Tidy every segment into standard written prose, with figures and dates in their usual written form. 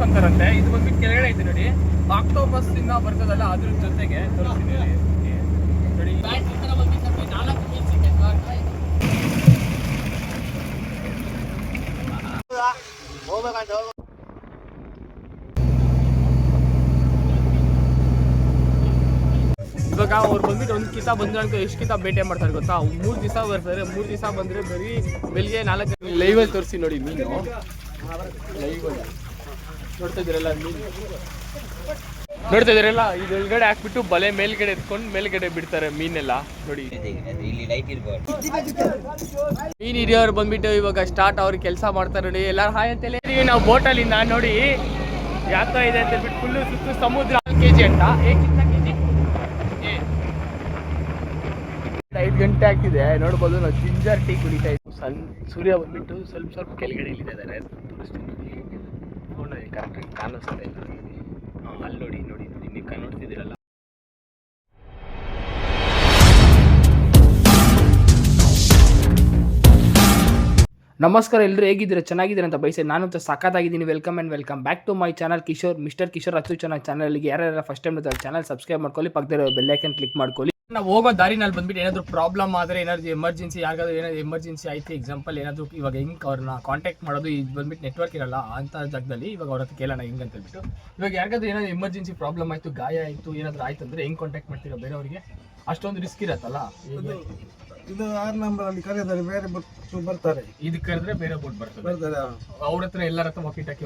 ಅಂತಾರಂತೆ. ಇದು ಬಂದ್ಬಿಟ್ಟು ಕೆಳಗಡೆ ಐತೆ ನೋಡಿ, ಆಕ್ಟೋಪಸ್ ಇಂದ ಬರ್ತದಲ್ಲ ಅದ್ರ ಜೊತೆಗೆ ತೋರಿಸ್ತೀನಿ ನೋಡಿ. ಬ್ಯಾಟ್ರಿ ತರ ಬಂದ್ಬಿಟ್ಟು ನಮಗೆ 4 ಮೀನ್ ಸಿಕ್ಕಿದ್ವಾ. ಇವಾಗ ಅವ್ರು ಬಂದ್ಬಿಟ್ಟು ಒಂದು ಕಿತ ಬಂದ್ರೆ ಅಂತ ಎಷ್ಟು ಕಿತ ಬೇಟೆ ಮಾಡ್ತಾರೆ ಗೊತ್ತಾ? 3 ದಿವಸ ಬರ್ತಾರೆ. 3 ದಿವಸ ಬಂದರೆ ಬರೀ ಬೆಳಿಗ್ಗೆ 4 ಗಂಟೆ ಲೈವಲ್ಲಿ ತೋರಿಸಿ ನೋಡಿ ಮೀನು. ಲೈವಲ್ಲಿ ನೋಡ್ತಾ ಇದ್ದೀರಲ್ಲ ಮೀನು, ನೋಡ್ತಾ ಇದ್ದೀರಲ್ಲ, ಇದು ಒಳಗಡೆ ಹಾಕ್ಬಿಟ್ಟು ಬಲೆ ಮೇಲ್ಗಡೆ ಎತ್ಕೊಂಡು ಮೇಲ್ಗಡೆ ಬಿಡ್ತಾರೆ ಮೀನೆಲ್ಲ ನೋಡಿ. ಮೀನು ಹಿಡಿಯೋರು ಬಂದ್ಬಿಟ್ಟು ಇವಾಗ ಸ್ಟಾರ್ಟ್ ಅವ್ರಿಗೆ ಕೆಲಸ ಮಾಡ್ತಾರೆ ನೋಡಿ. ಎಲ್ಲರೂ ಹಾಯ್ ಅಂತ ಹೇಳಿ ನಾವು ಬೋಟಲ್ಲಿಂದ ನೋಡಿ ಯಾವ ಥರ ಇದೆ ಅಂತ ಹೇಳ್ಬಿಟ್ಟು ಫುಲ್ಲು ಸುತ್ತು ಸಮುದ್ರ 4 kg ಅಂತ 5 ಗಂಟೆ ಆಗ್ತಿದೆ. ನೋಡ್ಬೋದು ನಾವು ಜಿಂಜರ್ ಟೀ ಕುಡಿತಾ ಇದ್ದೀವಿ. ಸೂರ್ಯ ಬಂದ್ಬಿಟ್ಟು ಸ್ವಲ್ಪ ಕೆಳಗಡೆ ಇಲ್ಲಿದ್ದಾರೆ. ನೋಡಿ ಕರೆಕ್ಟಾಗಿ ಕಾಣಿಸ್ತಾ ಇದೆ ಅಲ್ಲಿ ನೋಡಿ ನೀವು ನೋಡ್ತಿದ್ದೀರಲ್ಲ. ನಮಸ್ಕಾರ, ಎಲ್ಲರೂ ಹೇಗಿದ್ದೀರಾ? ಚೆನ್ನಾಗಿದ್ದೀರಾ ಅಂತ ಬಯಸಿ ನಾನಂತೂ ಸಖತ್ತಾಗಿದ್ದೀನಿ. Welcome and welcome back to my channel mister Kishore Achchu ಚಾನಲ್ಗೆ ಯಾರ್ಯಾರು ಫಸ್ಟ್ ಟೈಮ್ ಚಾನಲ್ ಸಬ್ಸ್ಕ್ರೈಬ್ ಮಾಡ್ಕೊಳ್ಳಿ, ಪಕ್ಕದ ಬೆಲ್ ಐಕನ್ ಕ್ಲಿಕ್ ಮಾಡ್ಕೊಳ್ಳಿ. ನಾವು ಹೋಗೋ ದಾರಿನಲ್ಲಿ ಬಂದ್ಬಿಟ್ಟು ಏನಾದರೂ ಪ್ರಾಬ್ಲಮ್ ಆದರೆ, ಏನಾದರೂ ಎಮರ್ಜೆನ್ಸಿ ಯಾರಿಗಾದ್ರೂ ಏನಾದರೂ ಎಮರ್ಜೆನ್ಸಿ ಆಯಿತು, ಎಕ್ಸಾಂಪಲ್ ಏನಾದರೂ ಇವಾಗ ಹೆಂಗೆ ಅವ್ರನ್ನ ಕಾಂಟ್ಯಾಕ್ಟ್ ಮಾಡೋದು, ಇದು ಬಂದ್ಬಿಟ್ಟು ನೆಟ್ವರ್ಕ್ ಇರಲ್ಲ ಅಂಥ ಜಾಗದಲ್ಲಿ ಇವಾಗ ಅವ್ರ ಹತ್ರ ಕೇಳೋಣ ಹೆಂಗೆ ಅಂತ ಹೇಳ್ಬಿಟ್ಟು. ಇವಾಗ ಯಾರಿಗಾದ್ರೂ ಏನಾದರೂ ಎಮರ್ಜೆನ್ಸಿ ಪ್ರಾಬ್ಲಮ್ ಆಯಿತು, ಗಾಯ ಆಯಿತು, ಏನಾದರೂ ಆಯಿತು ಅಂದರೆ ಹೆಂಗೆ ಕಾಂಟ್ಯಾಕ್ಟ್ ಮಾಡ್ತೀರಾ ಬೇರೆಯವರಿಗೆ? ಅಷ್ಟೊಂದು ರಿಸ್ಕ್ ಇರತ್ತಲ್ಲ. ಇದು 6 ನಂಬರಲ್ಲಿ ಕರೆದರೆ ಬೇರೆ ಬೋಟ್ ಬರ್ತಾರೆ. ಇದು ಕರೆದ್ರೆ ಬೇರೆ ಬೋಟ್ ಬರ್ತಾರೆ. ಅವ್ರ ಹತ್ರ ಎಲ್ಲರ ಹತ್ರ ವಾಕಿ ಟಾಕಿ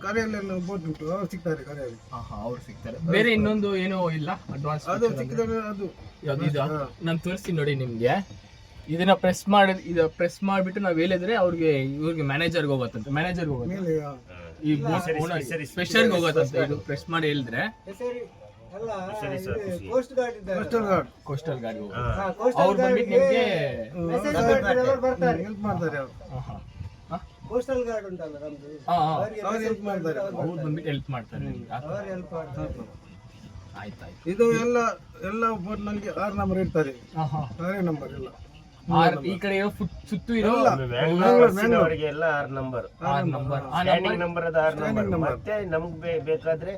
ಕರೆಯಲ್ಲಿ ಬೋಟ್ ಬಿಟ್ಟು ಅವ್ರು ಸಿಗ್ತಾರೆ. ಕರೆಯಲ್ಲಿ ಅವ್ರು ಸಿಗ್ತಾರೆ. ಬೇರೆ ಇನ್ನೊಂದು ಏನೋ ಇಲ್ಲ ಅಡ್ವಾನ್ಸ್ ಅದು ಸಿಕ್ಕಿದ್ರೆ ಅದು ನಾನು ತೋರಿಸ್ತೀನಿ ನೋಡಿ ನಿಮ್ಗೆ. ಇದನ್ನ ಪ್ರೆಸ್ ಮಾಡಿಬಿಟ್ಟು ನಾವು ಹೇಳಿದ್ರೆ ಇವ್ರಿಗೆ ಮ್ಯಾನೇಜರ್ಗೆ ಹೋಗುತ್ತಂತೆ. ಮ್ಯಾನೇಜರ್ಗೆ ಹೋಗುತ್ತೆ, ಈ ಬೋಟ್ ಓನರ್ ಸ್ಪೆಷಲ್ಗೆ ಹೋಗುತ್ತಂತೆ. ಇದು ಪ್ರೆಸ್ ಮಾಡಿ ಹೇಳಿದ್ರೆ ಕೋಸ್ಟಲ್ ಗಾರ್ಡ್ ಅವ್ರು ಬಂದ್ಬಿಟ್ಟು ನಿಮ್ಗೆ ಹೆಲ್ಪ್ ಮಾಡ್ತಾರೆ. ಕೋಸ್ಟಲ್ ಗಾರ್ಡ್ ಉಂಟಲ್ಲ ನಮ್ದು, ಅವ್ರು ಹೆಲ್ಪ್ ಮಾಡ್ತಾರೆ. ಅವ್ರು ಬಂದ್ಬಿಟ್ಟು ಹೆಲ್ಪ್ ಮಾಡ್ತಾರೆ. ಆಯ್ತಾಯ್ತು. ಇದು ಎಲ್ಲ ಬೋಟ್ ನನಗೆ 6 ನಂಬರ್ ಇರ್ತಾರೆ. 6 ನಂಬರ್ ಎಲ್ಲ ಈ ಕಡೆ ಸುತ್ತು ಇರೋ ಅವರಿಗೆ ಎಲ್ಲ 6 ನಂಬರ್ ನಂಬರ್ ಅದು 6 ನಂಬರ್. ಮತ್ತೆ ನಮ್ಗೆ ಬೇಕಾದ್ರೆ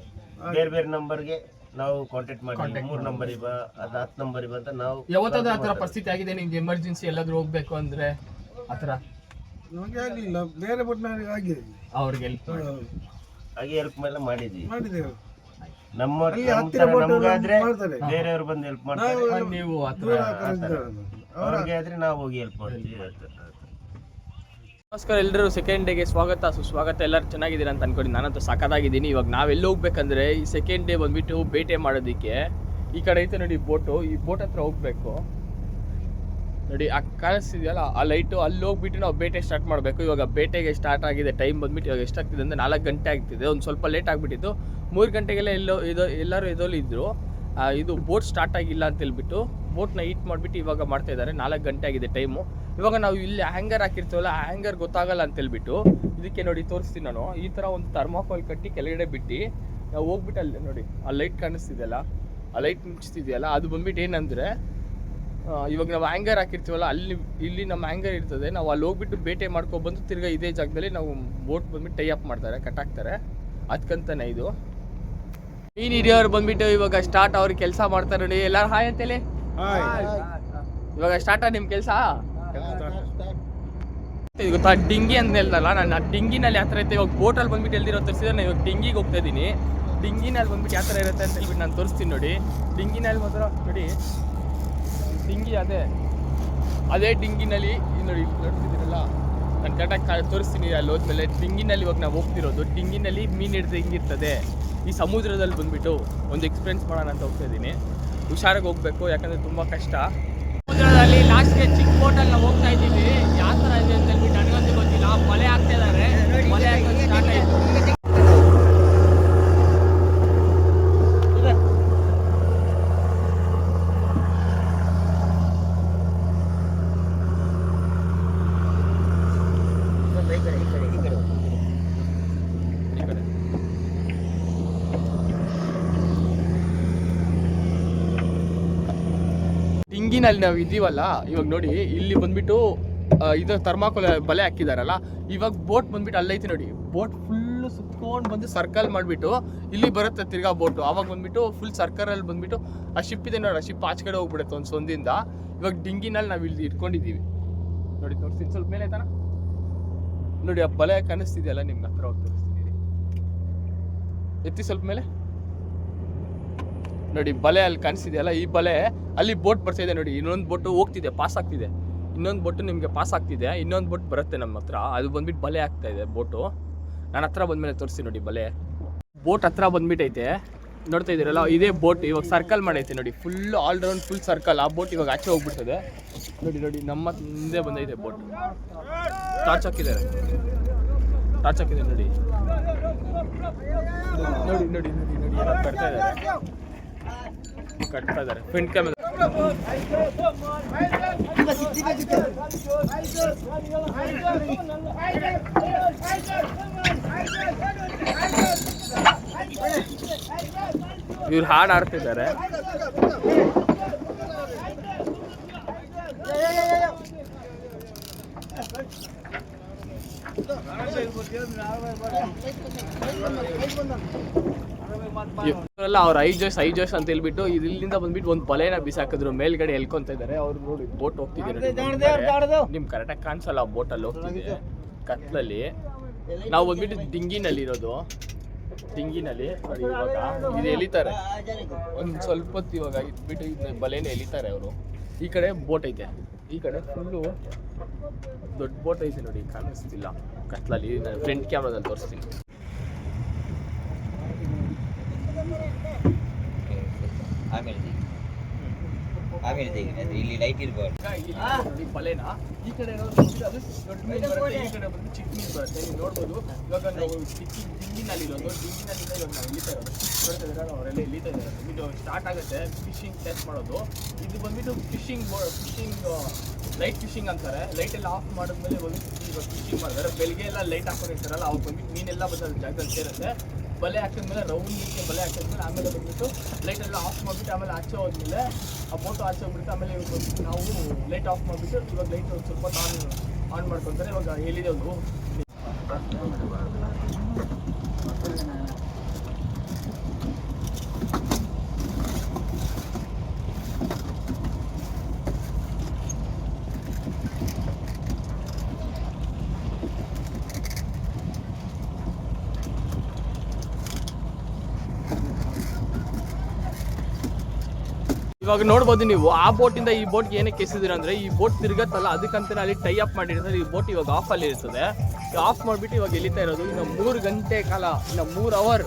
ಬೇರೆ ನಂಬರ್ಗೆ ನಾವು ಕಾಂಟ್ಯಾಕ್ಟ್ ಮಾಡಿ 3 ನಂಬರ್ ಇವ ಅದು 10 ನಂಬರ್ ಇವ ಅಂತ ನಾವು ಯಾವತ್ತಾದ್ರೂ ಆತರ ಪರಿಸ್ಥಿತಿ ಆಗಿದೆ ನಿಮ್ಗೆ? ಎಮರ್ಜೆನ್ಸಿ ಎಲ್ಲಾದ್ರೂ ಹೋಗ್ಬೇಕು ಅಂದ್ರೆ ಆತರ ನಮಗೆ ಆಗಲಿಲ್ಲ, ಬೇರೆ ಬೋಟ್ ಆಗಿದೆ. ಅವ್ರಿಗೆ ಹೆಲ್ಪ್ ಹಾಗೆ ಹೆಲ್ಪ್ ಎಲ್ಲ ಮಾಡಿದ್ದೇವೆ. ನಮ್ಮ ಹತ್ತಿರ ಬೋಟ್ ನಮ್ಗಾದ್ರೆ ಮಾಡ್ತಾರೆ, ಬೇರೆಯವರು ಬಂದು ಹೆಲ್ಪ್ ಮಾಡ್ತಾರೆ. ನೀವು ಅವ್ರಿಗೆ ಆದ್ರೆ ನಾವು ಹೋಗಿ ಹೆಲ್ಪ್ ಮಾಡ್ತೀವಿ. ನಮಸ್ಕಾರ, ಎಲ್ಲರೂ ಸೆಕೆಂಡ್ ಡೇಗೆ ಸುಸ್ವಾಗತ. ಎಲ್ಲರೂ ಚೆನ್ನಾಗಿದ್ದೀರಾ ಅಂತ ಅನ್ಕೊಂಡು ನಾನಂತೂ ಸಖತ್ತಾಗಿದ್ದೀನಿ. ಇವಾಗ ನಾವೆಲ್ಲ ಹೋಗ್ಬೇಕಂದ್ರೆ ಈ ಸೆಕೆಂಡ್ ಡೇ ಬಂದ್ಬಿಟ್ಟು ಬೇಟೆ ಮಾಡೋದಕ್ಕೆ ಈ ಕಡೆ ಐತೆ ನೋಡಿ ಬೋಟು. ಈ ಬೋಟ್ ಹತ್ರ ಹೋಗ್ಬೇಕು ನೋಡಿ, ಆ ಕಾಣಿಸ್ತಿದೆಯಲ್ಲ ಆ ಲೈಟು, ಅಲ್ಲಿ ಹೋಗ್ಬಿಟ್ಟು ನಾವು ಬೇಟೆ ಸ್ಟಾರ್ಟ್ ಮಾಡಬೇಕು. ಇವಾಗ ಬೇಟೆಗೆ ಸ್ಟಾರ್ಟ್ ಆಗಿದೆ. ಟೈಮ್ ಬಂದ್ಬಿಟ್ಟು ಇವಾಗ ಎಷ್ಟಾಗ್ತಿದೆ ಅಂದರೆ 4 ಗಂಟೆ ಆಗ್ತಿದೆ. ಒಂದು ಸ್ವಲ್ಪ ಲೇಟ್ ಆಗಿಬಿಟ್ಟಿತ್ತು. 3 ಗಂಟೆಗೆಲ್ಲ ಎಲ್ಲರೂ ಎದೋಲಿದ್ರು. ಇದು ಬೋಟ್ ಸ್ಟಾರ್ಟ್ ಆಗಿಲ್ಲ ಅಂತ ಹೇಳ್ಬಿಟ್ಟು ಬೋಟ್ನ ಹೀಟ್ ಮಾಡಿಬಿಟ್ಟು ಇವಾಗ ಮಾಡ್ತಾ ಇದ್ದಾರೆ. 4 ಗಂಟೆ ಆಗಿದೆ ಟೈಮು. ಇವಾಗ ನಾವು ಇಲ್ಲಿ ಹ್ಯಾಂಗರ್ ಹಾಕಿರ್ತೀವಲ್ಲ, ಆ ಹ್ಯಾಂಗರ್ ಗೊತ್ತಾಗಲ್ಲ ಅಂತ ಹೇಳ್ಬಿಟ್ಟು ಇದಕ್ಕೆ ನೋಡಿ ತೋರಿಸ್ತೀನಿ ನಾನು. ಈ ಥರ ಒಂದು ಥರ್ಮಾಕೋಲ್ ಕಟ್ಟಿ ಕೆಳಗಡೆ ಬಿಟ್ಟು ನಾವು ಹೋಗ್ಬಿಟ್ಟು ಅಲ್ಲಿ ನೋಡಿ ಆ ಲೈಟ್ ಕಾಣಿಸ್ತಿದೆಯಲ್ಲ, ಆ ಲೈಟ್ ಮುಚ್ತಿದೆಯಲ್ಲ, ಅದು ಬಂದ್ಬಿಟ್ಟು ಏನಂದರೆ ಇವಾಗ ನಾವು ಹ್ಯಾಂಗರ್ ಹಾಕಿರ್ತೀವಲ್ಲ ಇಲ್ಲಿ ನಮ್ಮ ಹ್ಯಾಂಗರ್ ಇರ್ತದೆ. ನಾವು ಅಲ್ಲಿ ಹೋಗ್ಬಿಟ್ಟು ಬೇಟೆ ಮಾಡ್ಕೊಬಂದು ತಿರ್ಗಾ ಇದೇ ಜಾಗದಲ್ಲಿ ನಾವು ಬೋಟ್ ಬಂದ್ಬಿಟ್ಟು ಟೈ ಅಪ್ ಮಾಡ್ತಾರೆ, ಕಟ್ಟಾಕ್ತಾರೆ. ಅದಕ್ಕಂತಾನೆ ಇದು. ಮೀನು ಹಿಡಿಯೋರು ಬಂದ್ಬಿಟ್ಟು ಇವಾಗ ಸ್ಟಾರ್ಟ್ ಅವ್ರಿಗೆ ಕೆಲಸ ಮಾಡ್ತಾರೆ ನೋಡಿ. ಎಲ್ಲರೂ ಹಾಯ್ ಅಂತೇಳಿ. ಇವಾಗ ಸ್ಟಾರ್ಟ ನಿಮ್ಮ ಕೆಲಸ ಗೊತ್ತಾ? ಡಿಂಗಿ ಅಂತ ಹೇಳ್ದಲ್ಲ, ನಾನು ಆ ಡಿಂಗಿನಲ್ಲಿ ಯಾವ ಥರ ಇರುತ್ತೆ ಇವಾಗ ಬೋಟಲ್ಲಿ ಬಂದ್ಬಿಟ್ಟು ಎಲ್ದಿರೋ ತೋರಿಸಿದ್ರೆ ನಾನು ಇವಾಗ ಡಿಂಗಿಗೆ ಹೋಗ್ತಾ ಇದ್ದೀನಿ. ಡಿಂಗಿನಲ್ಲಿ ಬಂದ್ಬಿಟ್ಟು ಯಾವ ಥರ ಇರುತ್ತೆ ಅಂತ ಹೇಳ್ಬಿಟ್ಟು ನಾನು ತೋರಿಸ್ತೀನಿ ನೋಡಿ. ಡಿಂಗಿನಲ್ಲಿ ಮಾತ್ರ ನೋಡಿ, ಡಿಂಗಿ ಅದೇ ಡಿಂಗಿನಲ್ಲಿ ನೋಡಿ ನೋಡ್ತಿದ್ದೀರಲ್ಲ, ನಾನು ಕರೆಕ್ಟಾಗಿ ತೋರಿಸ್ತೀನಿ. ಅಲ್ಲಿ ಹೋದ್ಮೇಲೆ ಡಿಂಗಿನಲ್ಲಿ ಇವಾಗ ನಾವು ಹೋಗ್ತಿರೋದು. ಡಿಂಗಿನಲ್ಲಿ ಮೀನು ಹಿಡಿದು ಹಿಂಗಿರ್ತದೆ. ಈ ಸಮುದ್ರದಲ್ಲಿ ಬಂದ್ಬಿಟ್ಟು ಒಂದು ಎಕ್ಸ್ಪೀರಿಯನ್ಸ್ ಮಾಡೋಣ ಅಂತ ಹೋಗ್ತಾ ಇದ್ದೀನಿ. ಹುಷಾರಾಗಿ ಹೋಗಬೇಕು, ಯಾಕಂದರೆ ತುಂಬ ಕಷ್ಟ. ಸಮುದ್ರದಲ್ಲಿ ಲಾಸ್ಟ್ಗೆ ಚಿಕ್ಕ ಬೋಟಲ್ಲಿ ನಾವು ಹೋಗ್ತಾ ಇದ್ದೀವಿ. ಯಾವ ಥರ ಇದೆ ಅಂತ ಹೇಳ್ಬಿಟ್ಟು ನನಗಂತೂ ಗೊತ್ತಿಲ್ಲ. ಮಳೆ ಆಗ್ತಾ ಇದ್ದಾರೆ, ಮಳೆ ಹಾಕೋದು ಸ್ಟಾರ್ಟ್ ಆಯಿತು. ಡಿಂಗಿನಲ್ಲಿ ನಾವು ಇದ್ದೀವಲ್ಲ, ಇವಾಗ ನೋಡಿ ಇಲ್ಲಿ ಬಂದ್ಬಿಟ್ಟು ಇದು ಥರ್ಮಾಕೋಲ್ ಬಲೆ ಹಾಕಿದಾರಲ್ಲ. ಇವಾಗ ಬೋಟ್ ಬಂದ್ಬಿಟ್ಟು ಅಲ್ಲೈತಿ ನೋಡಿ. ಬೋಟ್ ಫುಲ್ಲು ಫುಲ್ಲು ಸುತ್ಕೊಂಡು ಬಂದು ಸರ್ಕಲ್ ಮಾಡಿಬಿಟ್ಟು ಇಲ್ಲಿ ಬರುತ್ತೆ ತಿರ್ಗಾ ಬೋಟು. ಆವಾಗ ಬಂದ್ಬಿಟ್ಟು ಫುಲ್ ಸರ್ಕಲಲ್ಲಿ ಬಂದ್ಬಿಟ್ಟು ಆ ಶಿಪ್ ಇದೆ ನೋಡಿ, ಆ ಶಿಪ್ ಆಚೆ ಕಡೆ ಹೋಗ್ಬಿಡುತ್ತೆ ಒಂದು ಸೊಂದಿಂದ. ಇವಾಗ ಡಿಂಗಿನಲ್ಲಿ ನಾವು ಇಲ್ಲಿ ಇಟ್ಕೊಂಡಿದ್ದೀವಿ ನೋಡಿ, ತೋರಿಸ್ತೀನಿ ಸ್ವಲ್ಪ ಮೇಲೆ ತಾನ ನೋಡಿ. ಆ ಬಲೆ ಕಾಣಿಸ್ತಿದೆಯಲ್ಲ ನಿಮ್ಗೆ, ಹತ್ರ ಹೋಗಿ ತೋರಿಸ್ತೀನಿ. ಎತ್ತಿ ಸ್ವಲ್ಪ ಮೇಲೆ ನೋಡಿ, ಬಲೆ ಅಲ್ಲಿ ಕಾಣಿಸ್ತಿದೆಯಲ್ಲ, ಈ ಬಲೆ ಅಲ್ಲಿ ಬೋಟ್ ಬರ್ತಿದೆ ನೋಡಿ. ಇನ್ನೊಂದು ಬೋಟು ಹೋಗ್ತಿದೆ, ಪಾಸ್ ಆಗ್ತಿದೆ. ಇನ್ನೊಂದು ಬೋಟು ನಿಮಗೆ ಪಾಸ್ ಆಗ್ತಿದೆ, ಇನ್ನೊಂದು ಬೋಟ್ ಬರುತ್ತೆ ನಮ್ಮ ಹತ್ರ. ಅದು ಬಂದ್ಬಿಟ್ಟು ಬಲೆ ಆಗ್ತಾ ಇದೆ ಬೋಟು. ನಾನು ಹತ್ರ ಬಂದಮೇಲೆ ತೋರಿಸ್ತೀನಿ ನೋಡಿ. ಬಲೆ ಬೋಟ್ ಹತ್ರ ಬಂದ್ಬಿಟ್ಟೈತೆ, ನೋಡ್ತಾ ಇದ್ದೀರಲ್ಲ, ಇದೇ ಬೋಟ್. ಇವಾಗ ಸರ್ಕಲ್ ಮಾಡೈತೆ ನೋಡಿ, full all round full circle. ಆ ಬೋಟ್ ಇವಾಗ ಆಚೆ ಹೋಗ್ಬಿಡ್ತದೆ ನೋಡಿ. ನೋಡಿ ನಮ್ಮ ಮುಂದೆ ಬಂದೈತೆ ಬೋಟ್. ಟಾರ್ಚ್ ಹಾಕಿದ್ದಾರೆ, ಟಾರ್ಚ್ ಹಾಕಿದ್ದಾರೆ ನೋಡಿ. ನೋಡಿ ನೋಡಿ ನೋಡಿ ನೋಡಿ ಎಲ್ಲ ಕಟ್ತಾ ಇದ್ದಾರೆ ಫ್ರಂಟ್ ಕ್ಯಾಮೆರಾ. ಇವ್ರು ಹಾಡು ಆಡ್ತಿದ್ದಾರೆ. ಇವರೆಲ್ಲ ಅವ್ರ ಐ ಜೋಶ್ ಅಂತ ಹೇಳ್ಬಿಟ್ಟು ಇಲ್ಲಿಂದ ಬಂದ್ಬಿಟ್ಟು ಒಂದು ಬಲೆನ ಬಿಸಾಕಿದ್ರು, ಮೇಲ್ಗಡೆ ಎಲ್ಕೊಂತ ಇದ್ದಾರೆ ಅವ್ರು. ನೋಡಿ ಬೋಟ್ ಹೋಗ್ತಿದ್ದಾರೆ, ನಿಮ್ಗೆ ಕರೆಕ್ಟಾಗಿ ಕಾಣಿಸಲ್ಲ. ಆ ಬೋಟಲ್ಲಿ ಹೋಗ್ತಿದೆ ಕತ್ಲಲ್ಲಿ. ನಾವು ಬಂದ್ಬಿಟ್ಟು ಡಿಂಗಿನಲ್ಲಿ ಇರೋದು, ಡಿಂಗಿನಲ್ಲಿ ನೋಡಿ. ಇವಾಗ ಇದು ಎಳಿತಾರೆ ಒಂದು ಸ್ವಲ್ಪ ಹೊತ್ತು, ಇವಾಗ ಇಟ್ಬಿಟ್ಟು ಇದು ಬಲೆನ ಎಳಿತಾರೆ ಅವರು. ಈ ಕಡೆ ಬೋಟ್ ಐತೆ, ಈ ಕಡೆ ಫುಲ್ಲು ದೊಡ್ಡ ಬೋಟ್ ಐತೆ ನೋಡಿ, ಕಾಣಿಸ್ತಿಲ್ಲ ಕತ್ಲಲ್ಲಿ. ನಾನು ಫ್ರಂಟ್ ಕ್ಯಾಮ್ರಾದಲ್ಲಿ ತೋರಿಸ್ತೀನಿ. ಇಲ್ಲಿ ಲೈಟ್ ಇರ್ಬೋದು. ಬಲೆನ ಈ ಕಡೆ ಅದು ದೊಡ್ಡ ಮೀನು ಬರುತ್ತೆ, ಈ ಕಡೆ ಬಂದು ಚಿಕ್ಕ ಮೀನು ಬರುತ್ತೆ. ನೀವು ನೋಡ್ಬೋದು. ಇವಾಗ ನಾವು ಡಿಂಗಿನಲ್ಲಿ ಇರೋದು, ಡಿಂಗಿನಲ್ಲಿಂದ ಇವಾಗ ನಾವು ಎಳಿತಾ ಇರೋದು. ನೋಡ್ತಾ ಇದ್ದಾರೆ ಅವರೆಲ್ಲ ಎಳಿತಾ ಇದ್ದಾರೆ. ಇದು ಸ್ಟಾರ್ಟ್ ಆಗುತ್ತೆ ಫಿಶಿಂಗ್ ಕ್ಯಾಚ್ ಮಾಡೋದು. ಇದು ಬಂದ್ಬಿಟ್ಟು ಫಿಶಿಂಗ್ ಲೈಟ್ ಫಿಶಿಂಗ್ ಅಂತಾರೆ. ಲೈಟ್ ಎಲ್ಲ ಆಫ್ ಮಾಡಿದ್ಮೇಲೆ ಬಂದ್ಬಿಟ್ಟು ಇವಾಗ ಫಿಶಿಂಗ್ ಮಾಡ್ತಾರೆ. ಬೆಳಗ್ಗೆ ಎಲ್ಲ ಲೈಟ್ ಹಾಕೊಂಡಿರ್ತಾರಲ್ಲ, ಅವಾಗ ಬಂದ್ಬಿಟ್ಟು ಮೀನೆಲ್ಲ ಬಂದು ಜಾಗದಲ್ಲಿ ಸೇರುತ್ತೆ. ಬಲೆ ಹಾಕಿದ್ಮೇಲೆ ರೌಂಡಿಗೆ ಬಲೆ ಹಾಕಿದ್ಮೇಲೆ ಆಮೇಲೆ ಬಂದ್ಬಿಟ್ಟು ಲೈಟೆಲ್ಲ ಆಫ್ ಮಾಡಿಬಿಟ್ಟು ಆಮೇಲೆ ಆಚೆ ಹೋದ್ಮೇಲೆ ಆ ಬೋಟು ಆಚೆ ಹೋಗ್ಬಿಟ್ಟು ಆಮೇಲೆ ಬಂದ್ಬಿಟ್ಟು ನಾವು ಲೈಟ್ ಆಫ್ ಮಾಡಿಬಿಟ್ಟು ಇವಾಗ ಲೈಟ್ ಒಂದು ಸ್ವಲ್ಪ ಆನ್ ಮಾಡ್ಕೊತಾರೆ. ಇವಾಗ ಹೇಳಿದೆವು ಇವಾಗ ನೋಡ್ಬೋದು ನೀವು. ಆ ಬೋಟಿಂದ ಈ ಬೋಟ್ಗೆ ಏನಕ್ಕೆ ಎಸಿದಿರ ಅಂದರೆ, ಈ ಬೋಟ್ ತಿರುಗತ್ತಲ್ಲ ಅದಕ್ಕಂತಾನೆ ಅಲ್ಲಿ ಟೈ ಅಪ್ ಮಾಡಿರ್ತಾರೆ. ಈ ಬೋಟ್ ಇವಾಗ ಆಫಲ್ಲಿ ಇರ್ತದೆ. ಆಫ್ ಮಾಡಿಬಿಟ್ಟು ಇವಾಗ ಎಳಿತಾ ಇರೋದು. ಇನ್ನು 3 ಗಂಟೆ ಕಾಲ, ಇನ್ನು 3 ಅವರ್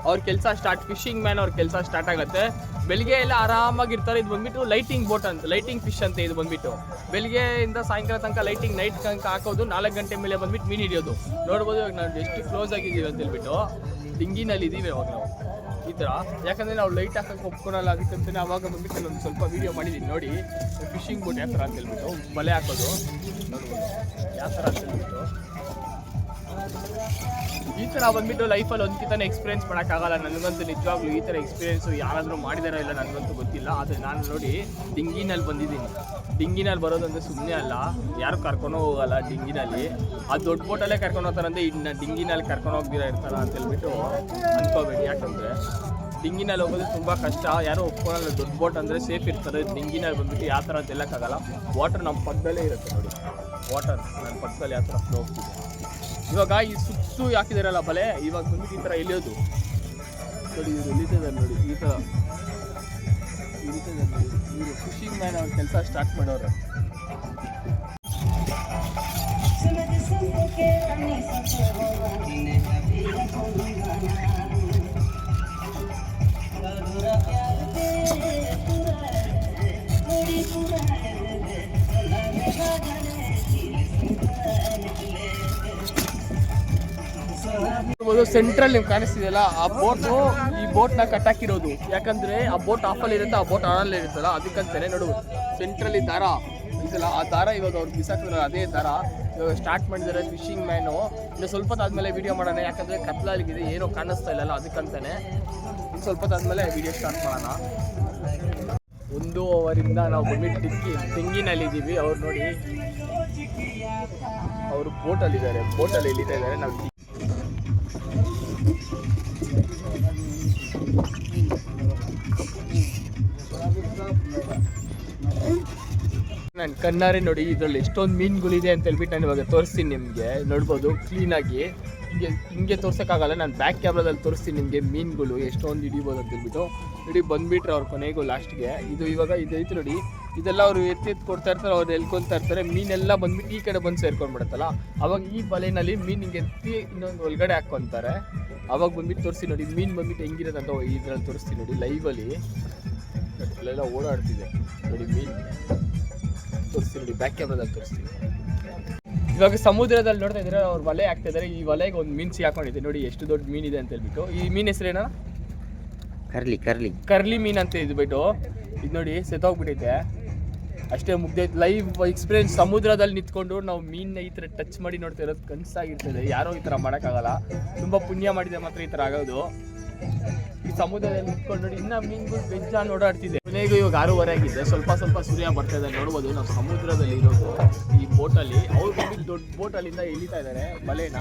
ಅವ್ರ ಕೆಲಸ ಸ್ಟಾರ್ಟ್. ಫಿಶಿಂಗ್ ಮ್ಯಾನ್ ಅವ್ರ ಕೆಲಸ ಸ್ಟಾರ್ಟ್ ಆಗುತ್ತೆ. ಬೆಳಿಗ್ಗೆ ಎಲ್ಲ ಆರಾಮಾಗಿರ್ತಾರೆ. ಇದು ಬಂದ್ಬಿಟ್ಟು ಲೈಟಿಂಗ್ ಬೋಟ್ ಅಂತ, ಲೈಟಿಂಗ್ ಫಿಶ್ ಅಂತ. ಇದು ಬಂದ್ಬಿಟ್ಟು ಬೆಳಿಗ್ಗೆಯಿಂದ ಸಾಯಂಕಾಲ ತನಕ ಲೈಟಿಂಗ್, ನೈಟ್ ತನಕ ಹಾಕೋದು. 4 ಗಂಟೆ ಮೇಲೆ ಬಂದ್ಬಿಟ್ಟು ಮೀನು ಹಿಡಿಯೋದು. ನೋಡ್ಬೋದು ಇವಾಗ ನಾವು ಎಷ್ಟು ಕ್ಲೋಸ್ ಆಗಿದ್ದೀವಿ ಅಂತ ಹೇಳ್ಬಿಟ್ಟು. ಡಿಂಗಿನಲ್ಲಿ ಇದ್ದೀವಿ ಇವಾಗ ನಾವು ಈ ಥರ. ಯಾಕಂದರೆ ನಾವು ಲೈಟ್ ಹಾಕಕ್ಕೆ ಒಪ್ಕೊಳಲ್ಲ, ಅದಕ್ಕಂತಾನೆ ಅವಾಗ ಬಂದ್ಬಿಟ್ಟು ನಾನು ಸ್ವಲ್ಪ ವೀಡಿಯೋ ಮಾಡಿದ್ದೀನಿ ನೋಡಿ. ಫಿಶಿಂಗ್ ಬೋಟ್ ಯಾವ ಥರ ಅಂತ ಹೇಳ್ಬಿಟ್ಟು ಬಲೆ ಹಾಕೋದು ನೋಡ್ಬೋದು ಯಾವ ಥರ ಅಂತ ಹೇಳ್ಬಿಟ್ಟು. ಈ ಥರ ಬಂದ್ಬಿಟ್ಟು ಲೈಫಲ್ಲಿ ಒಂದ್ಕಿಂತಾನೆ ಎಕ್ಸ್ಪೀರಿಯೆನ್ಸ್ ಮಾಡೋಕ್ಕಾಗಲ್ಲ. ನನಗಂತೂ ನಿಜವಾಗ್ಲೂ ಈ ಥರ ಎಕ್ಸ್ಪೀರಿಯೆನ್ಸು ಯಾರಾದರೂ ಮಾಡಿದಾರೋ ಇಲ್ಲ ನನಗಂತೂ ಗೊತ್ತಿಲ್ಲ. ಆದರೆ ನಾನು ನೋಡಿ ಡಿಂಗಿನಲ್ಲಿ ಬಂದಿದ್ದೀನಿ. ಡಿಂಗಿನಲ್ಲಿ ಬರೋದಂದ್ರೆ ಸುಮ್ಮನೆ ಅಲ್ಲ, ಯಾರು ಕರ್ಕೊಂಡು ಹೋಗಲ್ಲ ಡಿಂಗಿನಲ್ಲಿ. ಆ ದೊಡ್ಡ ಬೋಟಲ್ಲೇ ಕರ್ಕೊಂಡು ಹೋಗ್ತಾರಂದ್ರೆ ಇನ್ನು ಡಿಂಗಿನಲ್ಲಿ ಕರ್ಕೊಂಡು ಹೋಗ್ದಿರಾ ಇರ್ತಾರ ಅಂತ ಹೇಳ್ಬಿಟ್ಟು ಅಂದ್ಕೋಬೇಡಿ. ಯಾಕಂದರೆ ಡಿಂಗಿನಲ್ಲಿ ಹೋಗೋದು ತುಂಬ ಕಷ್ಟ, ಯಾರು ಒಪ್ಕೊಳ್ಳಲ್ಲ. ದೊಡ್ಡ ಬೋಟ್ ಅಂದರೆ ಸೇಫ್ ಇರ್ತಾರೆ. ಡಿಂಗಿನಲ್ಲಿ ಬಂದ್ಬಿಟ್ಟು ಯಾವ ಥರ ಅಂತ ಹೇಳೋಕ್ಕಾಗಲ್ಲ. ವಾಟರ್ ನಮ್ಮ ಪಕ್ಕದಲ್ಲೇ ಇರುತ್ತೆ ನೋಡಿ, ವಾಟರ್ ನನ್ನ ಪಕ್ಕದಲ್ಲಿ ಯಾವ ಥರ ಫ್ಲೋ ಹೋಗ್ತಿದೆ. ಇವಾಗ ಈ ಸುತ್ತು ಹಾಕಿದಾರಲ್ಲ ಬಲೆ, ಇವಾಗ ಬಂದ್ಬಿಟ್ಟು ಈ ಥರ ಎಳಿಯೋದು ನೋಡಿ. ಇವರು ಎಳಿತಿದ್ದಾರೆ ನೋಡಿ, ಈ ಥರ ಎಳಿತಿದ್ದಾರೆ ನೋಡಿ. ಇವರು ಫಿಶಿಂಗ್ ಮ್ಯಾನ್ ಅವ್ರ ಕೆಲಸ ಸ್ಟಾರ್ಟ್ ಮಾಡೋರು. ಸೆಂಟ್ರಲ್ ನೀವು ಕಾಣಿಸ್ತಿದೆಯಲ್ಲ, ಆ ಬೋಟು ಈ ಬೋಟ್ನ ಕಟ್ಟಾಕಿರೋದು. ಯಾಕಂದ್ರೆ ಆ ಬೋಟ್ ಆಫಲ್ಲಿ ಇರುತ್ತೆ, ಆ ಬೋಟ್ ಆನಲ್ಲಿ ಇರುತ್ತಲ್ಲ, ಅದಕ್ಕಂತಾನೆ ನೋಡು ಸೆಂಟ್ರಲ್ಲಿ ದಾರ ಇದಲ್ಲ. ಆ ದಾರ ಇವಾಗ ಅವ್ರು ಬಿಸಾಕಿದ್ರೆ ಅದೇ ದಾರ ಇವಾಗ ಸ್ಟಾರ್ಟ್ ಮಾಡಿದ್ದಾರೆ ಫಿಶಿಂಗ್ ಮ್ಯಾನು. ಇನ್ನು ಸ್ವಲ್ಪ ಹೊತ್ತಾದ್ಮೇಲೆ ವೀಡಿಯೋ ಮಾಡೋಣ, ಯಾಕಂದರೆ ಕತ್ಲಾಗಿದೆ, ಏನೋ ಕಾಣಿಸ್ತಾ ಇಲ್ಲಲ್ಲ, ಅದಕ್ಕಂತಾನೆ ಇನ್ನು ಸ್ವಲ್ಪ ಹೊತ್ತಾದ್ಮೇಲೆ ವೀಡಿಯೋ ಸ್ಟಾರ್ಟ್ ಮಾಡೋಣ. 1 ಅವರಿಂದ ನಾವು ಬಂದ್ಬಿಟ್ಟು ಡಿಂಗಿನಲ್ಲಿದ್ದೀವಿ. ಅವ್ರು ನೋಡಿ ಅವರು ಬೋಟಲ್ಲಿದ್ದಾರೆ, ಬೋಟಲ್ಲಿ ಎಳಿತಾ ಇದ್ದಾರೆ. ನಾವು ನಾನು ಕಣ್ಣಾರೆ ನೋಡಿ ಇದ್ರಲ್ಲಿ ಎಷ್ಟೊಂದು ಮೀನುಗಳಿದೆ ಅಂತ ಹೇಳ್ಬಿಟ್ಟು ನಾನು ಇವಾಗ ತೋರಿಸ್ತೀನಿ ನಿಮಗೆ. ನೋಡ್ಬೋದು ಕ್ಲೀನಾಗಿ ಹಿಂಗೆ ತೋರ್ಸೋಕ್ಕಾಗಲ್ಲ, ನಾನು ಬ್ಯಾಕ್ ಕ್ಯಾಮ್ರಾದಲ್ಲಿ ತೋರಿಸ್ತೀನಿ ನಿಮಗೆ ಮೀನುಗಳು ಎಷ್ಟೊಂದು ಹಿಡಿಬೋದು ಅಂತ ಹೇಳ್ಬಿಟ್ಟು. ನೋಡಿ ಬಂದುಬಿಟ್ರೆ ಅವ್ರು ಕೊನೆಗೂ ಲಾಸ್ಟ್ಗೆ ಇದು ಇವಾಗ ಇದೈತೆ ನೋಡಿ, ಇದೆಲ್ಲ ಅವರು ಎತ್ತಿ ಕೊಡ್ತಾ ಇರ್ತಾರೆ, ಅವ್ರು ಎಲ್ಕೊಳ್ತಾ ಇರ್ತಾರೆ. ಮೀನೆಲ್ಲ ಬಂದ್ಬಿಟ್ಟು ಈ ಕಡೆ ಬಂದು ಸೇರ್ಕೊಂಡ್ಬಿಡುತ್ತಲ್ಲ, ಅವಾಗ ಈ ಬಲೆನಲ್ಲಿ ಮೀನು ಹಿಂಗೆ ಎತ್ತಿ ಇನ್ನೊಂದು ಒಳಗಡೆ ಹಾಕ್ಕೊತಾರೆ. ಅವಾಗ ಬಂದ್ಬಿಟ್ಟು ತೋರಿಸಿ ನೋಡಿ ಮೀನು ಬಂದ್ಬಿಟ್ಟು ಹೆಂಗಿರೋದು ಅಂತ ಇದ್ರಲ್ಲಿ ತೋರಿಸ್ತೀನಿ ನೋಡಿ. ಲೈವಲ್ಲಿ ಅಲ್ಲೆಲ್ಲ ಓಡಾಡ್ತಿದೆ ನೋಡಿ ಮೀನು ತೋರಿಸ್ತೀನಿ ನೋಡಿ, ಬ್ಯಾಕ್ ಕ್ಯಾಮ್ರಾದಲ್ಲಿ ತೋರಿಸ್ತೀನಿ. ಇವಾಗ ಸಮುದ್ರದಲ್ಲಿ ನೋಡ್ತಾ ಇದ್ರೆ ಅವ್ರು ವಲೆ ಹಾಕ್ತಾ ಇದ್ದಾರೆ. ಈ ವಲೆಗೆ ಒಂದು ಮೀನು ಹಾಕೊಂಡಿದೆ ನೋಡಿ, ಎಷ್ಟು ದೊಡ್ಡ ಮೀನಿದೆ ಅಂತ ಹೇಳ್ಬಿಟ್ಟು. ಈ ಮೀನು ಹೆಸರೇನ? ಕರ್ಲಿ ಮೀನು ಅಂತ ಇದ್ಬಿಟ್ಟು ಇದು ನೋಡಿ ಸೆತ್ತೋಗ್ಬಿಟ್ಟೈತೆ ಅಷ್ಟೇ, ಮುಗ್ದೈತೆ. ಲೈವ್ ಎಕ್ಸ್ಪೀರಿಯನ್ಸ್ ಸಮುದ್ರದಲ್ಲಿ ನಿಂತ್ಕೊಂಡು ನಾವು ಮೀನನ್ನ ಈ ಥರ ಟಚ್ ಮಾಡಿ ನೋಡ್ತಾ ಇರೋದು ಕನಸಾಗಿರ್ತದೆ. ಯಾರೋ ಈ ಥರ ಮಾಡೋಕ್ಕಾಗಲ್ಲ, ತುಂಬ ಪುಣ್ಯ ಮಾಡಿದೆ ಮಾತ್ರ ಈ ಥರ ಆಗೋದು. ಈ ಸಮುದ್ರದಲ್ಲಿ ನಿಂತ್ಕೊಂಡು ನೋಡಿ ಇನ್ನೂ ಮೀನುಗಳು ಬೆಜ್ಜಾನ್ ಓಡಾಡ್ತಿದೆ. ಕೊನೆಗೂ ಇವಾಗ 6:30 ಆಗಿದೆ, ಸ್ವಲ್ಪ ಸೂರ್ಯ ಬರ್ತಾ ಇದೆ. ನೋಡ್ಬೋದು ನಾವು ಸಮುದ್ರದಲ್ಲಿ ಇರೋದು ಈ ಬೋಟಲ್ಲಿ. ಅವ್ರು ಬಂದು ದೊಡ್ಡ ಬೋಟಲ್ಲಿಂದ ಎಳಿತಾ ಇದ್ದಾರೆ ಬಲೆನ.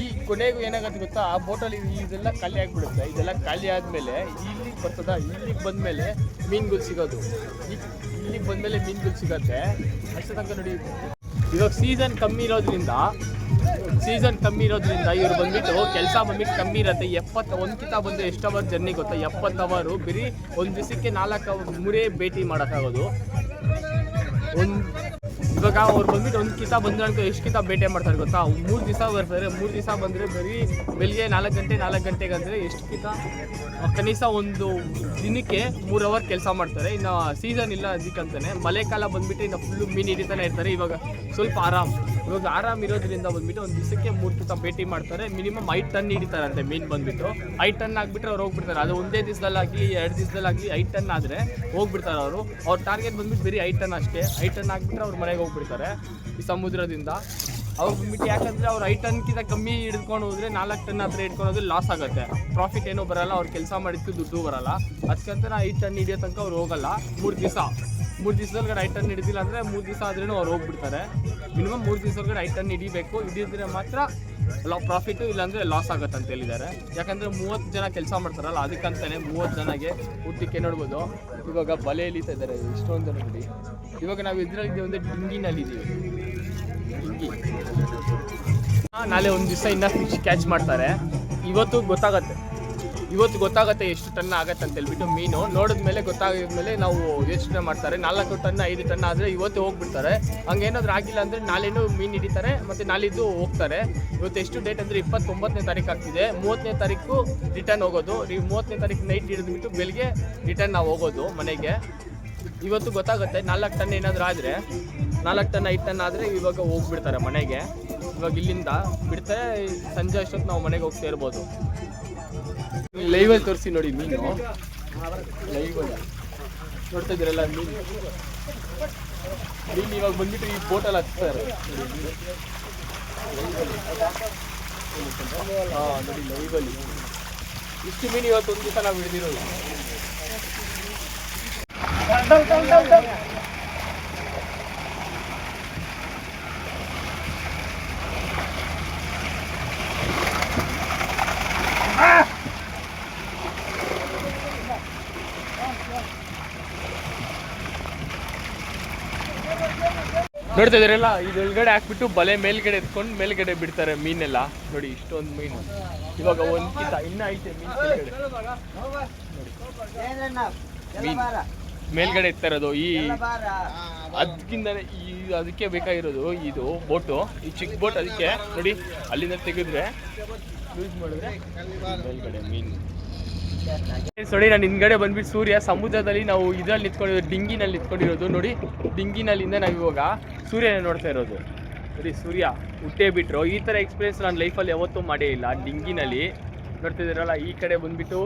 ಈ ಕೊನೆಗೂ ಏನಾಗುತ್ತೆ ಗೊತ್ತಾ, ಆ ಬೋಟಲ್ಲಿ ಇದೆಲ್ಲ ಖಾಲಿ ಆಗಿಬಿಡುತ್ತೆ. ಇದೆಲ್ಲ ಖಾಲಿ ಆದಮೇಲೆ ಇಲ್ಲಿಗೆ ಬರ್ತದ, ಇಲ್ಲಿಗೆ ಬಂದಮೇಲೆ ಮೀನುಗಳು ಸಿಗೋದು. ಇಲ್ಲಿಗೆ ಬಂದಮೇಲೆ ಮೀನುಗಳು ಸಿಗತ್ತೆ. ಅಷ್ಟೇ ತನಕ ನೋಡಿ ಇವಾಗ ಸೀಸನ್ ಕಮ್ಮಿ ಇರೋದ್ರಿಂದ ಇವ್ರು ಬಂದ್ಬಿಟ್ಟು ಕೆಲಸ ಬಂದ್ಬಿಟ್ಟು ಕಮ್ಮಿ ಇರುತ್ತೆ. 71 ಕಿತ ಬಂದು ಎಷ್ಟು ಅವರ್ ಜರ್ನಿ ಗೊತ್ತಾ, 70 ಅವರು ಬರೀ ಒಂದು ದಿವಸಕ್ಕೆ 4 ಭೇಟಿ ಮಾಡೋಕ್ಕಾಗೋದು. ಇವಾಗ ಅವ್ರು ಬಂದ್ಬಿಟ್ಟು ಒಂದು ಕಿತ ಬಂದ್ರೆ ಅಂತ ಎಷ್ಟು ಕಿತ ಭೇಟಿ ಮಾಡ್ತಾರೆ ಗೊತ್ತಾ, 3 ದಿವಸ ಬರ್ತಾರೆ. 3 ದಿವಸ ಬಂದರೆ ಬರೀ ಬೆಳಿಗ್ಗೆ 4 ಗಂಟೆಗೆ ಅಂದರೆ ಎಷ್ಟು ಕಿತ, ಕನಿಷ್ಠ ಒಂದು ದಿನಕ್ಕೆ 3 ಅವರ್ ಕೆಲಸ ಮಾಡ್ತಾರೆ. ಇನ್ನು ಸೀಸನ್ ಇಲ್ಲ ಅದಕ್ಕಂತಾನೆ ಮಳೆಕಾಲ ಬಂದ್ಬಿಟ್ಟು ಇನ್ನು ಫುಲ್ಲು ಮೀನು ಹಿಡಿತಾನೆ ಇರ್ತಾರೆ. ಇವಾಗ ಸ್ವಲ್ಪ ಆರಾಮ್ ಇರೋದ್ರಿಂದ ಬಂದ್ಬಿಟ್ಟು ಒಂದು ದಿವಸಕ್ಕೆ 3 ಕಿತ ಭೇಟಿ ಮಾಡ್ತಾರೆ. ಮಿನಿಮಮ್ 5 ಟನ್ ಹಿಡಿತಾರಂತೆ ಮೀನು ಬಂದ್ಬಿಟ್ಟು. 5 ಟನ್ ಆಗಿಬಿಟ್ರೆ ಅವ್ರು ಹೋಗ್ಬಿಡ್ತಾರೆ. ಅದು ಒಂದೇ ದಿವಸದಲ್ಲಾಗಲಿ 2 ದಿವಸದಲ್ಲಾಗಲಿ 5 ಟನ್ ಆದರೆ ಹೋಗ್ಬಿಡ್ತಾರೆ ಅವರು. ಅವ್ರ ಟಾರ್ಗೆಟ್ ಬಂದ್ಬಿಟ್ಟು ಬರೀ 5 ಟನ್ ಅಷ್ಟೇ. 5 ಟನ್ ಆಗಿಬಿಟ್ರೆ ಅವ್ರ ಮನೆಗೆ ಹೋಗ್ಬಿಡ್ತಾರೆ ಈ ಸಮುದ್ರದಿಂದ. ಅವ್ರು ಬಂದ್ಬಿಟ್ಟು ಯಾಕಂದರೆ ಅವ್ರು 5 ಟನ್ಕಿಂತ ಕಮ್ಮಿ ಹಿಡ್ಕೊಂಡು ಹೋದರೆ 4 ಟನ್ ಹತ್ರ ಹಿಡ್ಕೊಳೋದು ಲಾಸ್ ಆಗುತ್ತೆ. ಪ್ರಾಫಿಟ್ ಏನೂ ಬರೋಲ್ಲ, ಅವ್ರು ಕೆಲಸ ಮಾಡಿದ್ದು ದುಡ್ಡು ಬರೋಲ್ಲ. ಅದಕ್ಕಂತ 5 ಟನ್ ಹಿಡಿಯೋ ತನಕ ಅವ್ರು ಹೋಗಲ್ಲ. 3 ದಿವಸದೊಳಗಡೆ 5 ಟನ್ ಹಿಡಿದಿಲ್ಲ ಅಂದರೆ 3 ದಿವಸ ಆದ್ರೂ ಅವ್ರು ಹೋಗ್ಬಿಡ್ತಾರೆ. ಮಿನಿಮಮ್ 3 ದಿವಸದೊಳಗಡೆ 5 ಟನ್ ಹಿಡಿಬೇಕು. ಹಿಡಿದ್ರೆ ಮಾತ್ರ ಪ್ರಾಫಿಟು, ಇಲ್ಲಾಂದರೆ ಲಾಸ್ ಆಗುತ್ತೆ ಅಂತ ಹೇಳಿದ್ದಾರೆ. ಯಾಕಂದರೆ 30 ಜನ ಕೆಲಸ ಮಾಡ್ತಾರಲ್ಲ, ಅದಕ್ಕಂತಾನೆ 30 ಜನಗೆ ಊಟಕ್ಕೆ. ನೋಡ್ಬೋದು ಇವಾಗ ಬಲೆ ಎಳಿತಾ ಇದ್ದಾರೆ ಇಷ್ಟೊಂದು ಜನ ನೋಡಿ. ಇವಾಗ ನಾವು ಇದರಲ್ಲಿ ಒಂದು ಡಿಂಗಿನಲ್ಲಿದ್ದೀವಿ. ಡಿಂಗಿ ನಾಳೆ ಒಂದು ದಿವಸ ಇನ್ನೂ ಫಿಶ್ ಕ್ಯಾಚ್ ಮಾಡ್ತಾರೆ. ಇವತ್ತು ಗೊತ್ತಾಗುತ್ತೆ ಎಷ್ಟು ಟನ್ ಆಗತ್ತೆ ಅಂತ ಹೇಳ್ಬಿಟ್ಟು. ಮೀನು ನೋಡಿದ್ಮೇಲೆ ಗೊತ್ತಾಗಿದ್ಮೇಲೆ ನಾವು ಯೋಚನೆ ಮಾಡ್ತಾರೆ. 4 ಟನ್ 5 ಟನ್ ಆದರೆ ಇವತ್ತು ಹೋಗ್ಬಿಡ್ತಾರೆ. ಹಂಗೇನಾದ್ರೂ ಆಗಿಲ್ಲ ಅಂದರೆ ನಾಳೆನೂ ಮೀನು ಹಿಡಿತಾರೆ, ಮತ್ತು ನಾಳಿದ್ದು ಹೋಗ್ತಾರೆ. ಇವತ್ತು ಎಷ್ಟು ಡೇಟ್ ಅಂದರೆ 29ನೇ ತಾರೀಕು ಆಗ್ತಿದೆ. 30ನೇ ತಾರೀಕು ರಿಟರ್ನ್ ಹೋಗೋದು. 30ನೇ ತಾರೀಕು ನೈಟ್ ಹಿಡಿದ್ಬಿಟ್ಟು ಬೆಳಿಗ್ಗೆ ರಿಟರ್ನ್ ನಾವು ಹೋಗೋದು ಮನೆಗೆ. ಇವತ್ತು ಗೊತ್ತಾಗುತ್ತೆ 4 ಟನ್ ಏನಾದರೂ ಆದರೆ, 4 ಟನ್ 5 ಟನ್ ಆದರೆ ಇವಾಗ ಹೋಗ್ಬಿಡ್ತಾರೆ ಮನೆಗೆ. ಇವಾಗ ಇಲ್ಲಿಂದ ಬಿಡ್ತಾರೆ, ಸಂಜೆ ಅಷ್ಟೊತ್ತು ನಾವು ಮನೆಗೆ ಹೋಗಿ ಸೇರ್ಬೋದು. ಲೈವಲ್ಲಿ ತೋರಿಸಿ ನೋಡಿ ಮೀನು. ಲೈವಲ್ಲಿ ನೋಡ್ತಾ ಇದ್ದೀರಲ್ಲ ಮೀನು ಇವಾಗ ಬಂದ್ಬಿಟ್ಟು ಈ ಬೋಟಲ್ಲಿ ಹಚ್ತಾರೆ ನೋಡಿ ಲೈವಲ್ಲಿ. ಇಷ್ಟು ಮೀನು ಇವತ್ತು ಒಂದು ದಿವಸ ನಾವು ಹಿಡಿದಿರೋದು. ನೋಡ್ತಾ ಇದ್ದೀರಲ್ಲ, ಇದೊಳಗಡೆ ಹಾಕ್ಬಿಟ್ಟು ಬಲೆ ಮೇಲ್ಗಡೆ ಎತ್ಕೊಂಡು ಮೇಲ್ಗಡೆ ಬಿಡ್ತಾರೆ ಮೀನೆಲ್ಲ. ನೋಡಿ ಇಷ್ಟೊಂದು ಮೀನು. ಇವಾಗ ಒಂದು ಕಿತ ಇನ್ನೂ ಐತೆ ಮೀನು ಕೆಳಗಡೆ. ಮೀನು ಮೇಲ್ಗಡೆ ಎತ್ತಾ ಇರೋದು ಈ ಅದಕ್ಕಿಂತಲೇ ಅದಕ್ಕೆ ಬೇಕಾಗಿರೋದು ಇದು ಬೋಟು, ಈ ಚಿಕ್ಕ ಬೋಟ್. ಅದಕ್ಕೆ ನೋಡಿ ಅಲ್ಲಿಂದ ತೆಗೆದ್ರೆ ಯೂಸ್ ಮಾಡಿದ್ರೆ ಮೇಲ್ಗಡೆ ಮೀನು. ನೋಡಿ ನಾನು ಹಿಂದ್ಗಡೆ ಬಂದ್ಬಿಟ್ಟು ಸೂರ್ಯ ಸಮುದ್ರದಲ್ಲಿ ನಾವು ಇದರಲ್ಲಿ ನಿಂತ್ಕೊಂಡಿರೋದು, ಡಿಂಗಿನಲ್ಲಿ ನಿಂತ್ಕೊಂಡಿರೋದು. ನೋಡಿ ಡಿಂಗಿನಲ್ಲಿಂದ ನಾವು ಇವಾಗ ಸೂರ್ಯನ ನೋಡ್ತಾ ಇರೋದು. ನೋಡಿ ಸೂರ್ಯ ಹುಟ್ಟೇ ಬಿಟ್ಟರು. ಈ ಥರ ಎಕ್ಸ್ಪೀರಿಯನ್ಸ್ ನಾನು ಲೈಫಲ್ಲಿ ಯಾವತ್ತೂ ಮಾಡೇ ಇಲ್ಲ. ಡಿಂಗಿನಲ್ಲಿ ನೋಡ್ತಿದ್ದೀರಲ್ಲ, ಈ ಕಡೆ ಬಂದ್ಬಿಟ್ಟು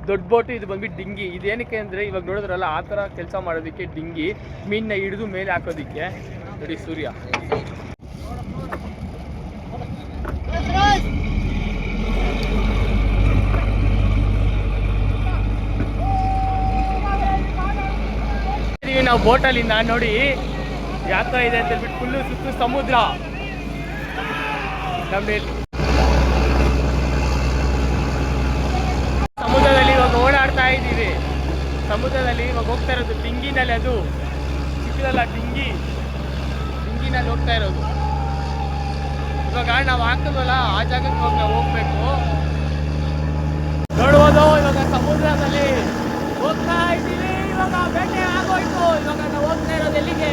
ದೊಡ್ಡ ಬೋಟು, ಇದು ಬಂದ್ಬಿಟ್ಟು ಡಿಂಗಿ. ಇದೇನಕ್ಕೆ ಅಂದರೆ ಇವಾಗ ನೋಡಿದ್ರಲ್ಲ ಆ ಥರ ಕೆಲಸ ಮಾಡೋದಕ್ಕೆ ಡಿಂಗಿ, ಮೀನನ್ನ ಹಿಡಿದು ಮೇಲೆ ಹಾಕೋದಕ್ಕೆ. ನೋಡಿ ಸೂರ್ಯ ನಾವು ಬೋಟಲ್ಲಿಂದ ನೋಡಿ ಯಾವ ಥರ ಇದೆ ಅಂತ ಹೇಳ್ಬಿಟ್ಟು. ಫುಲ್ಲು ಸುತ್ತು ಸಮುದ್ರ. ನಮ್ಮ ಇವಾಗ ಹೋಗ್ತಾ ಇರೋದು ಡಿಂಗಿನಲ್ಲಿ, ಅದು ಚಿಕ್ಕದಲ್ಲ ಡಿಂಗಿನಲ್ಲಿ ಹೋಗ್ತಾ ಇರೋದು. ಇವಾಗ ನಾವು ಹಾಕಿದ್ವಲ್ಲ ಆ ಜಾಗಕ್ಕೆ ಹೋಗಿ ನಾವು ಹೋಗ್ಬೇಕು. ನೋಡ್ಬೋದು ಇವಾಗ ಸಮುದ್ರದಲ್ಲಿ ಹೋಗ್ತಾ ಇದ್ದೀವಿ. ಇವಾಗ ಬೇಟೆ ಆಗೋಯ್ತು. ಇವಾಗ ನಾವು ಹೋಗ್ತಾ ಇರೋದು ಎಲ್ಲಿಗೆ?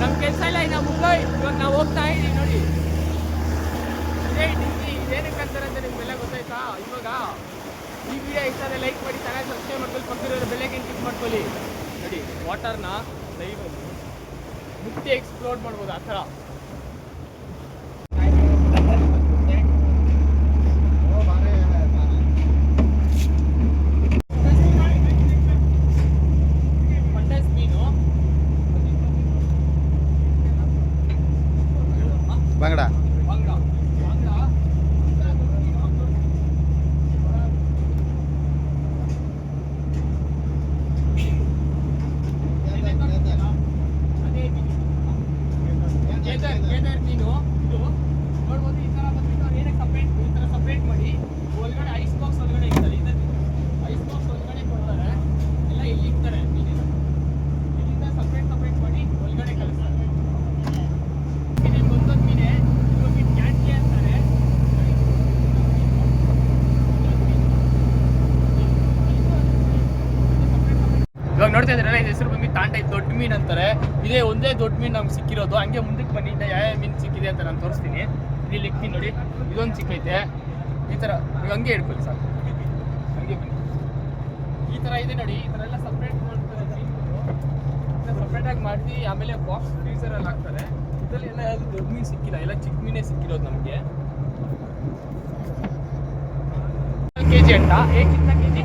ನಮ್ಮ ಕೆಲಸ ಎಲ್ಲ ಇನ್ನು ಮುಗ್ದೋಯ್ತು. ಇವಾಗ ನಾವು ಹೋಗ್ತಾ ಇದ್ದೀವಿ ನೋಡಿ. ಇದೇ ಡಿಂಗಿ. ಇದೇನಕ್ಕೆ ಅಂತಾರೆ ಅಂತ ನಿಮ್ಗೆಲ್ಲ ಗೊತ್ತಾಯ್ತಾ? ಇವಾಗ ಈ ವಿಡಿಯೋ ಇಷ್ಟ ಆದರೆ ಲೈಕ್ ಮಾಡಿ, ಚಾನಲ್ ಸಬ್ಸ್ಕ್ರೈಬ್ ಮಾಡ್ಕೊಳ್ಳಿ, ಪಕ್ಕದಲ್ಲಿರೋ ಬೆಲ್ಲೈಕನ್ ಕ್ಲಿಕ್ ಮಾಡ್ಕೊಳ್ಳಿ. ನೋಡಿ ವಾಟರ್ನ ಲೈವ್ ಮುಟ್ಟಿ ಎಕ್ಸ್ಪ್ಲೋರ್ ಮಾಡ್ಬೋದು ಆ ಥರ. ಬಂಗಡ ಕೇದರ್ ಮೀನು ಇದು ನೋಡ್ಬೋದು. ಈ ಥರ ಬಂದ್ಬಿಟ್ಟು ಏನಕ್ಕೆ ಈ ಥರ ಸಪ್ರೇಟ್ ಮಾಡಿ ಒಳಗಡೆ ಐಸ್ ಬಾಕ್ಸ್ ಒಳಗಡೆ ಇರ್ತಾರೆ. ಐಸ್ ಬಾಕ್ಸ್ ಒಳಗಡೆ ಕೊಡ್ತಾರೆ, ಎಲ್ಲ ಇಲ್ಲಿ ಇರ್ತಾರೆ ಮೀನಿನ. ಇಲ್ಲಿಂದ ಸಪ್ರೇಟ್ ಮಾಡಿ ಒಳಗಡೆ ಕಳಿಸ್ತಾರೆ. ಒಂದೊಂದು ಮೀನೆ ಇವಾಗ ಕ್ಯಾಟ್ಗೆ ಅಂತಾರೆ. ಇವಾಗ ನೋಡ್ತಾ ಇದ್ದೀರಲ್ಲ, ಇದು ಹೆಸರು ಬಂದು ತಾಂಡ. ಇದು ದೊಡ್ಡ ಮೀನು ಅಂತಾರೆ. ಇದೇ ಒಂದೇ ದೊಡ್ಡ ಮೀನು ನಮ್ಗೆ ಸಿಕ್ಕಿರೋದು. ಹಂಗೆ ಮುಂದಕ್ಕೆ ಬನ್ನಿ, ಯಾವ ಮೀನು ಸಿಕ್ಕಿದೆ ಅಂತ ನಾನು ತೋರಿಸ್ತೀನಿ. ಇಲ್ಲಿ ಇಕ್ತೀನಿ ನೋಡಿ, ಇದೊಂದು ಸಿಕ್ಕೈತೆ. ಈ ಥರ ನೀವು ಹಂಗೆ ಹಿಡ್ಕೊಳ್ಳಿ ಸಾಕು, ಹಂಗೆ ಬನ್ನಿ. ಈ ಥರ ಇದೆ ನೋಡಿ. ಈ ಥರ ಎಲ್ಲ ಸಪ್ರೇಟ್ ಮಾಡ್ತಾರೆ ಮೀನುಗಳು. ಸಪ್ರೇಟಾಗಿ ಮಾಡಿ ಆಮೇಲೆ ಬಾಕ್ಸ್ ಫ್ರೀಸರಲ್ಲಿ ಹಾಕ್ತಾರೆ. ಇದರಲ್ಲಿ ಎಲ್ಲ ಯಾವುದು ದೊಡ್ಡ ಮೀನು ಸಿಕ್ಕಿಲ್ಲ, ಎಲ್ಲ ಚಿಕ್ಕ ಮೀನೇ ಸಿಕ್ಕಿರೋದು ನಮಗೆ. ಕೆಜಿ ಅಂತ ಕಿಂತ ಕೆಜಿ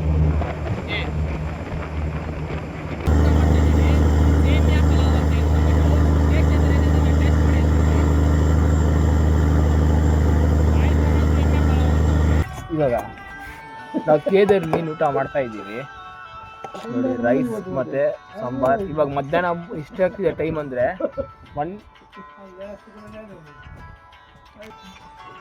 ಇವಾಗ ನಾವು ಕೇದರ್ ಮೀನು ಊಟ ಮಾಡ್ತಾ ಇದ್ದೀವಿ ನೋಡಿ. ರೈಸ್ ಮತ್ತು ಸಾಂಬಾರ್. ಇವಾಗ ಮಧ್ಯಾಹ್ನ ಎಷ್ಟು ಆಗ್ತಿದೆ ಟೈಮ್ ಅಂದರೆ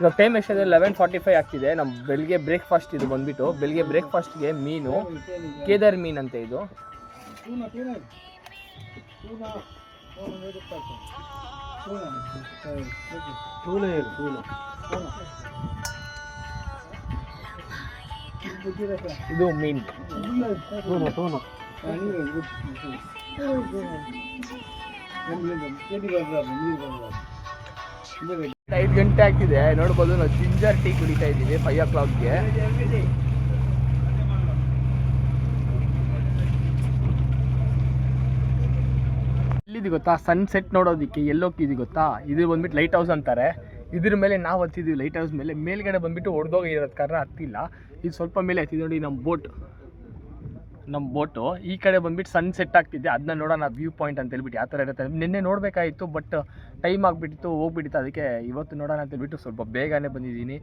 ಇವಾಗ ಟೈಮ್ ಎಷ್ಟಿದೆ? 11:45 ಆಗ್ತಿದೆ. ನಮ್ಮ ಬೆಳಿಗ್ಗೆ ಬ್ರೇಕ್ಫಾಸ್ಟ್ ಇದು ಬಂದ್ಬಿಟ್ಟು. ಬೆಳಿಗ್ಗೆ ಬ್ರೇಕ್ಫಾಸ್ಟ್ಗೆ ಮೀನು ಕೇದರ್ ಮೀನು ಅಂತ ಇದು. ಇದು ಮೀನು 5 ಗಂಟೆ ಆಗ್ತಿದೆ. ನೋಡ್ಬೋದು, ನಾವು ಜಿಂಜರ್ ಟೀ ಕುಡಿತಾ ಇದ್ದೀವಿ 5 o'clockಗೆ. ಎಲ್ಲಿದೆ ಗೊತ್ತಾ? ಸನ್ಸೆಟ್ ನೋಡೋದಕ್ಕೆ ಎಲ್ಲೋಗ್ತಿದ್ವಿ ಗೊತ್ತಾ? ಇದು ಬಂದ್ಬಿಟ್ಟು ಲೈಟ್ ಹೌಸ್ ಅಂತಾರೆ. ಇದ್ರ ಮೇಲೆ ನಾವು ಹತ್ತಿದ್ದೀವಿ. ಲೈಟ್ ಹೌಸ್ ಮೇಲೆ ಮೇಲ್ಗಡೆ ಬಂದ್ಬಿಟ್ಟು ಹೊಡೆದೋಗಿರೋದು ಕಾರಣ ಹತ್ತಿಲ್ಲ. ಇದು ಸ್ವಲ್ಪ ಮೇಲೆ ಹತ್ತಿದ್ದು ನೋಡಿ. ನಮ್ಮ ಬೋಟು ಈ ಕಡೆ ಬಂದ್ಬಿಟ್ಟು ಸನ್ಸೆಟ್ ಆಗ್ತಿದ್ದೆ. ಅದನ್ನ ನೋಡೋಣ ವ್ಯೂ ಪಾಯಿಂಟ್ ಅಂತ ಹೇಳ್ಬಿಟ್ಟು ಯಾವ ಥರ ಇರುತ್ತೆ. ನಿನ್ನೆ ನೋಡಬೇಕಾಗಿತ್ತು, ಬಟ್ ಟೈಮ್ ಆಗಿಬಿಟ್ಟಿತ್ತು, ಹೋಗ್ಬಿಟ್ಟಿತ್ತು. ಅದಕ್ಕೆ ಇವತ್ತು ನೋಡೋಣ ಅಂತ ಹೇಳ್ಬಿಟ್ಟು ಸ್ವಲ್ಪ ಬೇಗನೆ ಬಂದಿದ್ದೀನಿ.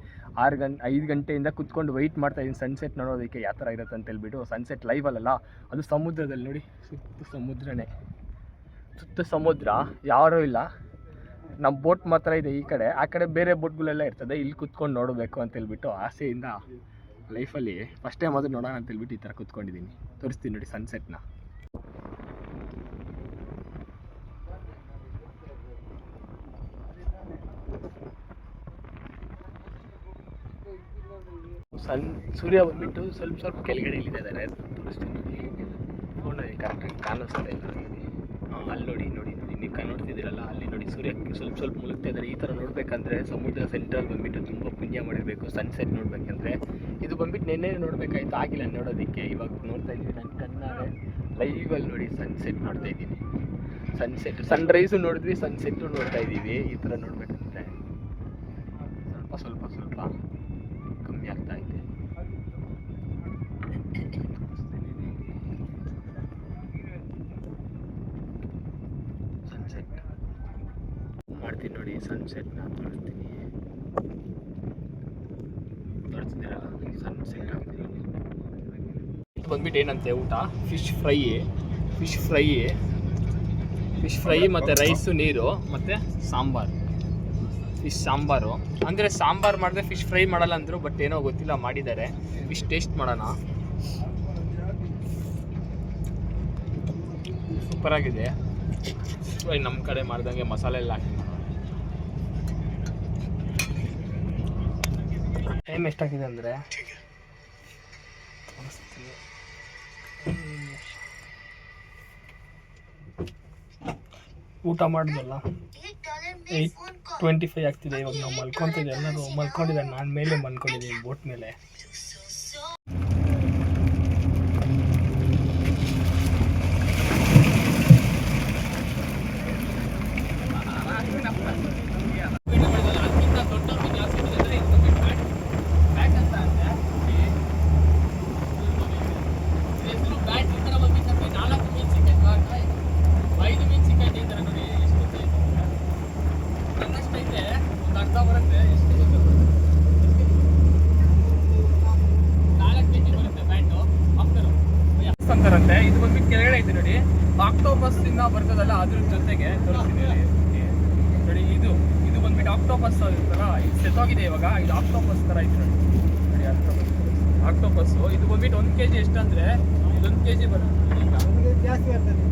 5 ಗಂಟೆಯಿಂದ ಕುತ್ಕೊಂಡು ವೆಯ್ಟ್ ಮಾಡ್ತಾಯಿದ್ದೀನಿ ಸನ್ಸೆಟ್ ನೋಡೋದಕ್ಕೆ ಯಾವ ಥರ ಇರುತ್ತೆ ಅಂತ ಹೇಳ್ಬಿಟ್ಟು. ಸನ್ಸೆಟ್ ಲೈವಲ್ಲ, ಅದು ಸಮುದ್ರದಲ್ಲಿ ನೋಡಿ. ಸುತ್ತ ಸಮುದ್ರ, ಯಾರೂ ಇಲ್ಲ. ನಮ್ಮ ಬೋಟ್ ಮಾತ್ರ ಇದೆ ಈ ಕಡೆ. ಆ ಕಡೆ ಬೇರೆ ಬೋಟ್ಗಳೆಲ್ಲ ಇರ್ತದೆ. ಇಲ್ಲಿ ಕುತ್ಕೊಂಡು ನೋಡಬೇಕು ಅಂತ ಹೇಳ್ಬಿಟ್ಟು ಆಸೆಯಿಂದ ಲೈಫಲ್ಲಿ ಫಸ್ಟ್ ಟೈಮ್ ಆದರೂ ನೋಡೋಣ ಅಂತ ಹೇಳ್ಬಿಟ್ಟು ಈ ಥರ ಕುತ್ಕೊಂಡಿದ್ದೀನಿ. ತೋರಿಸ್ತೀನಿ ನೋಡಿ ಸನ್ಸೆಟ್ನ. ಸೂರ್ಯ ಬಂದ್ಬಿಟ್ಟು ಸ್ವಲ್ಪ ಕೆಳಗಡೆ ಇಳಿದಿದ್ದಾರೆ. ತೋರಿಸ್ತೀನಿ ನೋಡಿ. ಫೋನಲ್ಲಿ ಕರೆಕ್ಟಾಗಿ ಕಾಣಿಸ್ತಾ ಇಲ್ಲ. ಅಲ್ಲಿ ನೋಡಿ ನೀವು ನೋಡ್ತಿದ್ದೀರಲ್ಲ, ಅಲ್ಲಿ ನೋಡಿ ಸೂರ್ಯ ಸ್ವಲ್ಪ ಮುಳುಗ್ತಾ ಇದ್ದಾರೆ. ಈ ಥರ ನೋಡಬೇಕಂದ್ರೆ ಸಮುದ್ರ ಸೆಂಟ್ರಲ್ಲಿ ಬಂದ್ಬಿಟ್ಟು ತುಂಬ ಪುಣ್ಯ ಮಾಡಿರಬೇಕು ಸನ್ಸೆಟ್ ನೋಡಬೇಕಂದ್ರೆ. ಇದು ಬಂದ್ಬಿಟ್ಟು ನೆನ್ನೆ ನೋಡಬೇಕಾಯ್ತು, ಆಗಿಲ್ಲ ನೋಡೋದಕ್ಕೆ. ಇವಾಗ ನೋಡ್ತಾ ಇದ್ದೀನಿ ನನ್ನ ಕಣ್ಣಾರೆ ಲೈವಲ್ಲಿ ನೋಡಿ ಸನ್ಸೆಟ್ ನೋಡ್ತಾ ಇದ್ದೀನಿ. ಸನ್ರೈಸು ನೋಡಿದ್ವಿ, ಸನ್ಸೆಟ್ಟು ನೋಡ್ತಾ ಇದ್ದೀವಿ. ಈ ಥರ ನೋಡಬೇಕಂದ್ರೆ ಸ್ವಲ್ಪ ಕಮ್ಮಿ ಆಗ್ತಾ ಇದೆ. ಸನ್ಸೆಟ್ ಮಾಡ್ತೀನಿ ನೋಡಿ. ಸನ್ಸೆಟ್ನ ತೋರಿಸ್ತೀರಲ್ಲ, ಸನ್ಸೆಟ್ ಆಗ್ತೀನಿ. ಇದು ಬಂದ್ಬಿಟ್ಟು ಏನಂತೆ ಊಟ? ಫಿಶ್ ಫ್ರೈ ಮತ್ತು ರೈಸು, ನೀರು ಮತ್ತು ಸಾಂಬಾರು. ಫಿಶ್ ಸಾಂಬಾರು ಅಂದರೆ ಸಾಂಬಾರು ಮಾಡಿದ್ರೆ ಫಿಶ್ ಫ್ರೈ ಮಾಡಲ್ಲ ಅಂದರು, ಬಟ್ ಏನೋ ಗೊತ್ತಿಲ್ಲ ಮಾಡಿದ್ದಾರೆ. ಫಿಶ್ ಟೇಸ್ಟ್ ಮಾಡೋಣ. ಸೂಪರಾಗಿದೆ. ನಮ್ಮ ಕಡೆ ಮಾಡ್ದಂಗೆ ಮಸಾಲೆ ಎಲ್ಲ ಹಾಕಿ ಟೈಮ್ ಎಷ್ಟಾಗಿದೆ ಅಂದರೆ ಊಟ ಮಾಡಿದ್ವಲ್ಲ 8:25 ಆಗ್ತಿದೆ. ಇವಾಗ ನಾವು ಮಲ್ಕೊತಿದ್ದೆ, ಎಲ್ಲರೂ ಮಲ್ಕೊಂಡಿದ್ದಾರೆ, ನಾನು ಮೇಲೆ ಮಲ್ಕೊಂಡಿದ್ದೀನಿ ಬೋಟ್ ಮೇಲೆ. ಅಂತಾರಂತೆ. ಇದು ಬಂದ್ಬಿಟ್ಟು ಕೆಳಗಡೆ ಐತೆ ನೋಡಿ, ಆಕ್ಟೋಪಸ್ ಇಂದ ಬರ್ತದಲ್ಲ ಅದ್ರ ಜೊತೆಗೆ ತೋರಿಸ್ತೀನಿ ನೋಡಿ. ಇದು ಬಂದ್ಬಿಟ್ಟು ಆಕ್ಟೋಪಸ್ ಇರುತ್ತಲ್ಲ, ಇದು ಸೆತ್ತೋಗಿದೆ ಇವಾಗ. ಇದು ಆಕ್ಟೋಪಸ್ ತರ ಐತೆ ನೋಡಿ. ಆಕ್ಟೋಪಸ್ ಇದು ಬಂದ್ಬಿಟ್ಟು 1 kg ಎಷ್ಟಂದ್ರೆ ಇದು 1 kg ಬರುತ್ತೆ. ಜಾಸ್ತಿ ಆಗ್ತದೆ.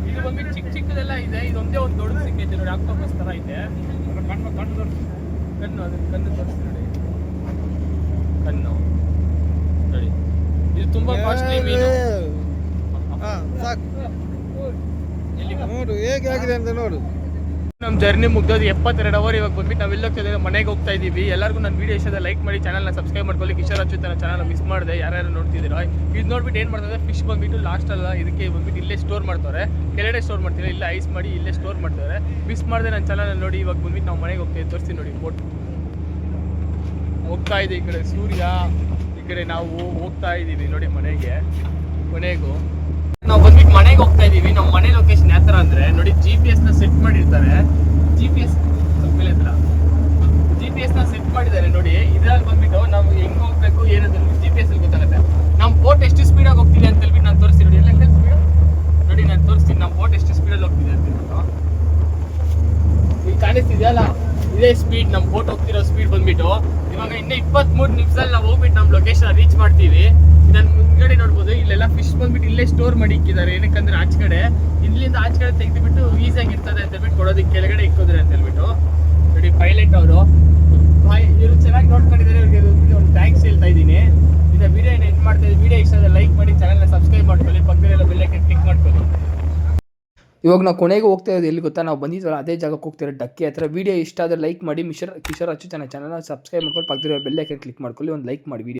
ಇದು ಬಂದ್ಬಿಟ್ಟು ಚಿಕ್ಕದೆಲ್ಲ ಇದೆ. ಇದೊಂದೇ ಒಂದು ದೊಡ್ಡ ಸಿಕ್ಕೈತೆ ನೋಡಿ, ಆಕ್ಟೋಪಸ್ ತರ ಇದೆ. ಕಣ್ಣು ಕಣ್ಣು ತೋರಿಸ್ತೀನಿ ನೋಡಿ. ಕಣ್ಣು ನೋಡಿ, ಇದು ತುಂಬಾ ಕಾಸ್ಟ್ಲಿ ಮೀನು. ನೋಡು ಹೇಗೆ ಆಗಿದೆ ಅಂತ ನೋಡು. ನಮ್ಮ ಜರ್ನಿ ಮುಗ್ದೋದು 72 ಅವರ್. ಇವಾಗ ಬಂದ್ಬಿಟ್ಟು ನಾವು ಎಲ್ಲೋಗ್ತಿದ್ದೀವಿ, ಮನೆಗೆ ಹೋಗ್ತಾ ಇದ್ದೀವಿ. ಎಲ್ಲರಿಗೂ ನನ್ನ ವೀಡಿಯೋ ಇಷ್ಟದ ಲೈಕ್ ಮಾಡಿ, ಚಾನಲ್ನ ಸಬ್ಸ್ಕ್ರೈಬ್ ಮಾಡ್ಕೊಳ್ಳಿ. ಕಿಶೋರ್ ಅಚ್ಯುತನ ಚಾನಲ್ ಮಿಸ್ ಮಾಡಿದೆ, ಯಾರ್ಯಾರು ನೋಡ್ತಿದ್ದೀರಾ. ಇದು ನೋಡ್ಬಿಟ್ಟು ಏನು ಮಾಡ್ತಾರೆ, ಫಿಶ್ ಬಂದ್ಬಿಟ್ಟು ಲಾಸ್ಟ್ ಅಲ್ಲ ಇದಕ್ಕೆ ಬಂದ್ಬಿಟ್ಟು ಇಲ್ಲೇ ಸ್ಟೋರ್ ಮಾಡ್ತಾರೆ. ಕೆಳಗಡೆ ಸ್ಟೋರ್ ಮಾಡ್ತೀವಿ, ಇಲ್ಲ ಐಸ್ ಮಾಡಿ ಇಲ್ಲೇ ಸ್ಟೋರ್ ಮಾಡ್ತಾರೆ. ಮಿಸ್ ಮಾಡಿದೆ ನನ್ನ ಚಾನಲ್ ನೋಡಿ. ಇವಾಗ ಬಂದ್ಬಿಟ್ಟು ನಾವು ಮನೆಗೆ ಹೋಗ್ತೀವಿ, ತೋರಿಸ್ತೀನಿ ನೋಡಿ. ಬೋಟ್ ಹೋಗ್ತಾ ಇದೆ, ಈ ಕಡೆ ಸೂರ್ಯ, ಈ ಕಡೆ ನಾವು ಹೋಗ್ತಾ ಇದ್ದೀವಿ ನೋಡಿ ಮನೆಗೆ. ಕೊನೆಗೂ ನಾವು ಬಂದ್ಬಿಟ್ಟು ಮನೆಗೆ ಹೋಗ್ತಾ ಇದೀವಿ. ನಮ್ಮ ಮನೆ ಲೊಕೇಶನ್ ಯಾವ ಥರ ಅಂದರೆ ನೋಡಿ, GPS ನ ಸೆಟ್ ಮಾಡಿರ್ತಾರೆ. GPS ನ ಸೆಟ್ ಮಾಡಿದ್ದಾರೆ ನೋಡಿ. ಇದ್ರಲ್ಲಿ ಬಂದ್ಬಿಟ್ಟು ನಾವು ಹೆಂಗೆ ಹೋಗ್ಬೇಕು ಏನಂತ GPS ಅಲ್ಲಿ ಗೊತ್ತಾಗುತ್ತೆ. ನಮ್ಮ ಬೋಟ್ ಎಷ್ಟು ಸ್ಪೀಡಾಗಿ ಹೋಗ್ತಿದೆ ಅಂತ ಹೇಳ್ಬಿಟ್ಟು ನಾನು ತೋರಿಸ್ತೀನಿ ನೋಡಿ. ಎಲ್ಲ ಸ್ಪೀಡ್ ನೋಡಿ, ನಾನು ತೋರಿಸ್ತೀನಿ ನಮ್ಮ ಬೋಟ್ ಎಷ್ಟು ಸ್ಪೀಡಲ್ಲಿ ಹೋಗ್ತಿದೆ ಅಂತ ಹೇಳ್ಬಿಟ್ಟು. ಈಗ ಕಾಣಿಸ್ತಿದೆಯಲ್ಲ, ಇದೇ ಸ್ಪೀಡ್ ನಮ್ಮ ಬೋಟ್ ಹೋಗ್ತಿರೋ ಸ್ಪೀಡ್ ಬಂದ್ಬಿಟ್ಟು. ಇವಾಗ ಇನ್ನೂ 23 ನಿಮಿಷದಲ್ಲಿ ನಾವು ಹೋಗ್ಬಿಟ್ಟು ನಮ್ಮ ಲೊಕೇಶನ್ ರೀಚ್ ಮಾಡ್ತೀವಿ. ಇದನ್ನು ಮುಂದ್ಗಡೆ ನೋಡ್ಬೋದು, ಇಲ್ಲೆಲ್ಲ ಫಿಶ್ ಬಂದ್ಬಿಟ್ಟು ಇಲ್ಲೇ ಸ್ಟೋರ್ ಮಾಡಿ ಇಕ್ಕಿದ್ದಾರೆ. ಏನಕ್ಕಂದ್ರೆ ಆಚೆ ಕಡೆ ಇಲ್ಲಿಂದ ಆಚೆ ಕಡೆ ತೆಗೆದುಬಿಟ್ಟು ಈಸಿಯಾಗಿ ಇರ್ತದೆ ಅಂತ ಹೇಳ್ಬಿಟ್ಟು ಕೊಡೋದಕ್ಕೆ ಕೆಳಗಡೆ ಇಕ್ಕೋದ್ರೆ ಅಂತ ಹೇಳ್ಬಿಟ್ಟು ನೋಡಿ. ಪೈಲಟ್ ಅವರು ಇವರು ಚೆನ್ನಾಗಿ ನೋಡ್ಕೊಂಡಿದ್ದಾರೆ, ಇವ್ರಿಗೆ ಒಂದು ಥ್ಯಾಂಕ್ಸ್ ಹೇಳ್ತಾ ಇದ್ದೀನಿ. ಇನ್ನು ವಿಡಿಯೋ ಎಂಡ್ ಮಾಡ್ತಾ ಇದ್ದೀನಿ. ವಿಡಿಯೋ ಇಷ್ಟ ಆದರೆ ಲೈಕ್ ಮಾಡಿ, ಚಾನಲ್ನ ಸಬ್ಸ್ಕ್ರೈಬ್ ಮಾಡ್ಕೊಳ್ಳಿ, ಪಕ್ಕದಲ್ಲೆಲ್ಲ ಬೆಲ್ ಐಕಾನ್ ಕ್ಲಿಕ್ ಮಾಡ್ಕೊಳ್ಳಿ. ಇವಾಗ ನಾವು ಕೊನೆಗೆ ಹೋಗ್ತಾ ಇರೋದು ಎಲ್ಲಿ ಗೊತ್ತಾ, ನಾವು ಬಂದಿದ್ವಲ್ಲ ಅದೇ ಜಾಗಕ್ಕೆ ಹೋಗ್ತಿರೋ ಡಕ್ಕಿ ಹತ್ರ. ವಿಡಿಯೋ ಇಷ್ಟ ಆದರೆ ಲೈಕ್ ಮಾಡಿ, ಕಿಶೋರ್ ಅಚ್ಯುತನ ಚಾನಲ್ನ ಸಬ್ಸ್ಕ್ರೈಬ್ ಮಾಡ್ಕೊಂಡು ಪಕ್ಕದಲ್ಲಿರೋ ಬೆಲ್ ಐಕಾನ್ ಕ್ಲಿಕ್ ಮಾಡ್ಕೊಳ್ಳಿ, ಒಂದು ಲೈಕ್ ಮಾಡಿ ವಿಡಿಯೋ.